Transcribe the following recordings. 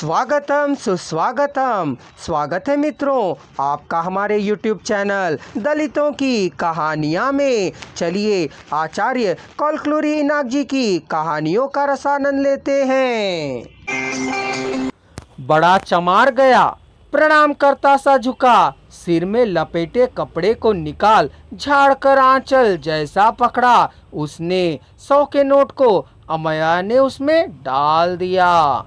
स्वागतम सुस्वागतम। स्वागत है मित्रों आपका हमारे YouTube चैनल दलितों की कहानियाँ में। चलिए आचार्य कौलक्लुरी इनाक जी की कहानियों का रसानंद लेते हैं। बड़ा चमार गया, प्रणाम करता सा झुका, सिर में लपेटे कपड़े को निकाल झाड़कर आंचल जैसा पकड़ा। उसने 100 के नोट को अमया ने उसमें डाल दिया।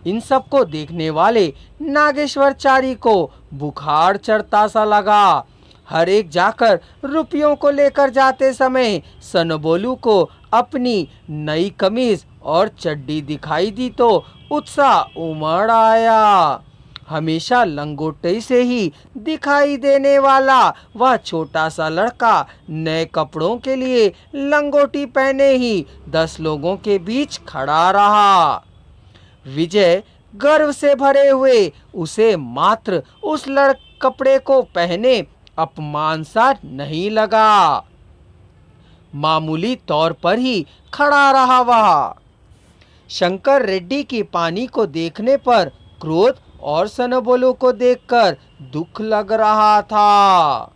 इन सब को देखने वाले नागेश्वरचारी को बुखार चढ़ता सा लगा। हर एक जाकर रुपयों को लेकर जाते समय सनबोलू को अपनी नई कमीज और चड्डी दिखाई दी तो उत्साह उमड़ आया। हमेशा लंगोटी से ही दिखाई देने वाला वह छोटा सा लड़का नए कपड़ों के लिए लंगोटी पहने ही 10 लोगों के बीच खड़ा रहा। विजय गर्व से भरे हुए उसे मात्र उस कपड़े को पहने अपमान सा नहीं लगा। मामूली तौर पर ही खड़ा रहा वह। शंकर रेड्डी की पानी को देखने पर क्रोध और सनबोलू को देखकर दुख लग रहा था।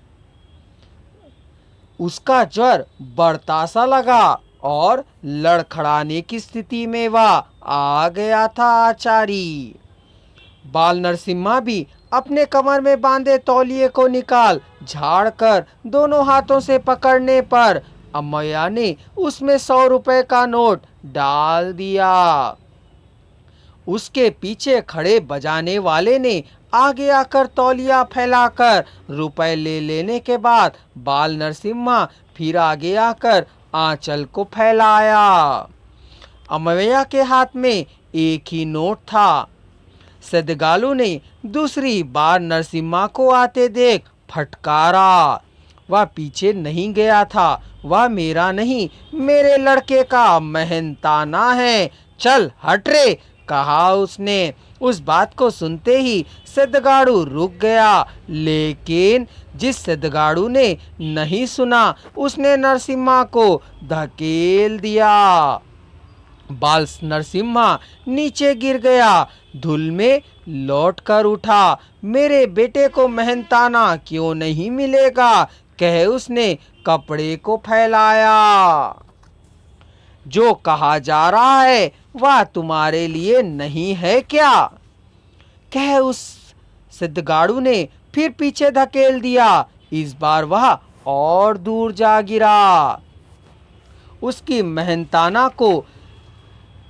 उसका ज्वर बढ़ता सा लगा और लड़खड़ाने की स्थिति में वह आ गया था। आचारी बाल नरसिम्हा भी अपने कमर में बांधे तौलिए को निकाल झाड़कर दोनों हाथों से पकड़ने पर अमया ने उसमें 100 रुपए का नोट डाल दिया। उसके पीछे खड़े बजाने वाले ने आगे आकर तौलिया फैलाकर रुपए ले लेने के बाद बाल नरसिम्हा फिर आगे आकर आंचल को फैलाया। अमया के हाथ में एक ही नोट था। सदगालू ने दूसरी बार नरसिम्हा को आते देख फटकारा। वह पीछे नहीं गया था। वह मेरा नहीं, मेरे लड़के का मेहनताना है। चल हट रे, कहा उसने। उस बात को सुनते ही सदगाड़ू रुक गया, लेकिन जिस सदगाड़ू ने नहीं सुना उसने नरसिम्हा को धकेल दिया। बाल नरसिम्हा नीचे गिर गया, धूल में लौट कर उठा। मेरे बेटे को मेहनताना क्यों नहीं मिलेगा, कह उसने कपड़े को फैलाया। जो कहा जा रहा है वह तुम्हारे लिए नहीं है क्या, कह उस सदगाड़ू ने फिर पीछे धकेल दिया। इस बार वह और दूर जा गिरा। उसकी मेहनताना को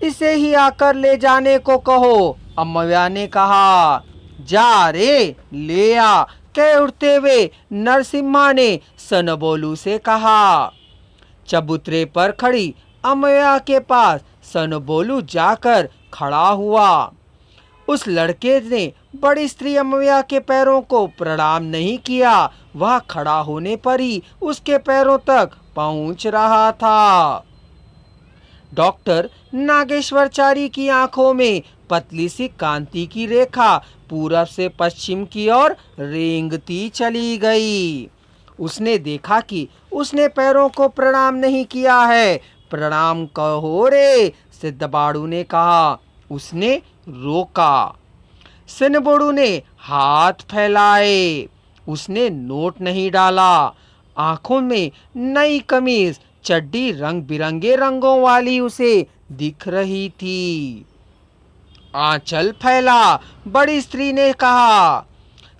इसे ही आकर ले जाने को कहो, अमया ने कहा। जा रे, ले आ, कह उठते हुए नरसिम्हा ने सनबोलू से कहा। चबूतरे पर खड़ी अमया के पास सनबोलू जाकर खड़ा हुआ। उस लड़के ने बड़ी स्त्री अमया के पैरों को प्रणाम नहीं किया। वह खड़ा होने पर ही उसके पैरों तक पहुंच रहा था। डॉक्टर नागेश्वरचारी की आंखों में पतली सी कांति की रेखा पूरब से पश्चिम की ओर रेंगती चली गई। उसने देखा कि उसने पैरों को प्रणाम नहीं किया है। प्रणाम कहो रे, सिद्धबाड़ू ने कहा। उसने रोका। सनबोलू ने हाथ फैलाए। उसने नोट नहीं डाला। आंखों में नई कमीज चड्डी रंग बिरंगे रंगों वाली उसे दिख रही थी। आंचल फैला, बड़ी स्त्री ने कहा।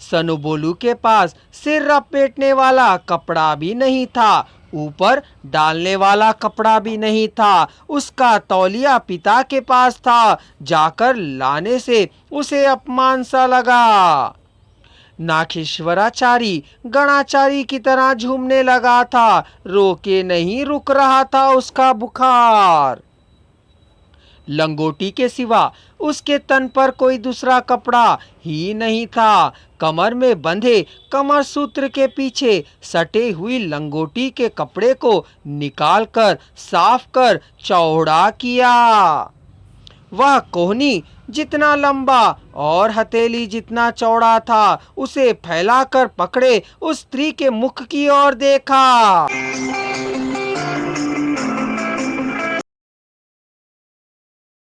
सनबोलू के पास सिर लपेटने वाला कपड़ा भी नहीं था, ऊपर डालने वाला कपड़ा भी नहीं था। उसका तौलिया पिता के पास था। जाकर लाने से उसे अपमान सा लगा। नागेश्वराचारी गणाचारी की तरह झूमने लगा था। रोके नहीं रुक रहा था उसका बुखार। लंगोटी के सिवा उसके तन पर कोई दूसरा कपड़ा ही नहीं था। कमर में बंधे कमर सूत्र के पीछे सटे हुई लंगोटी के कपड़े को निकालकर साफ कर चौड़ा किया। वह कोहनी जितना लंबा और हथेली जितना चौड़ा था, उसे फैलाकर पकड़े उस स्त्री के मुख की ओर देखा।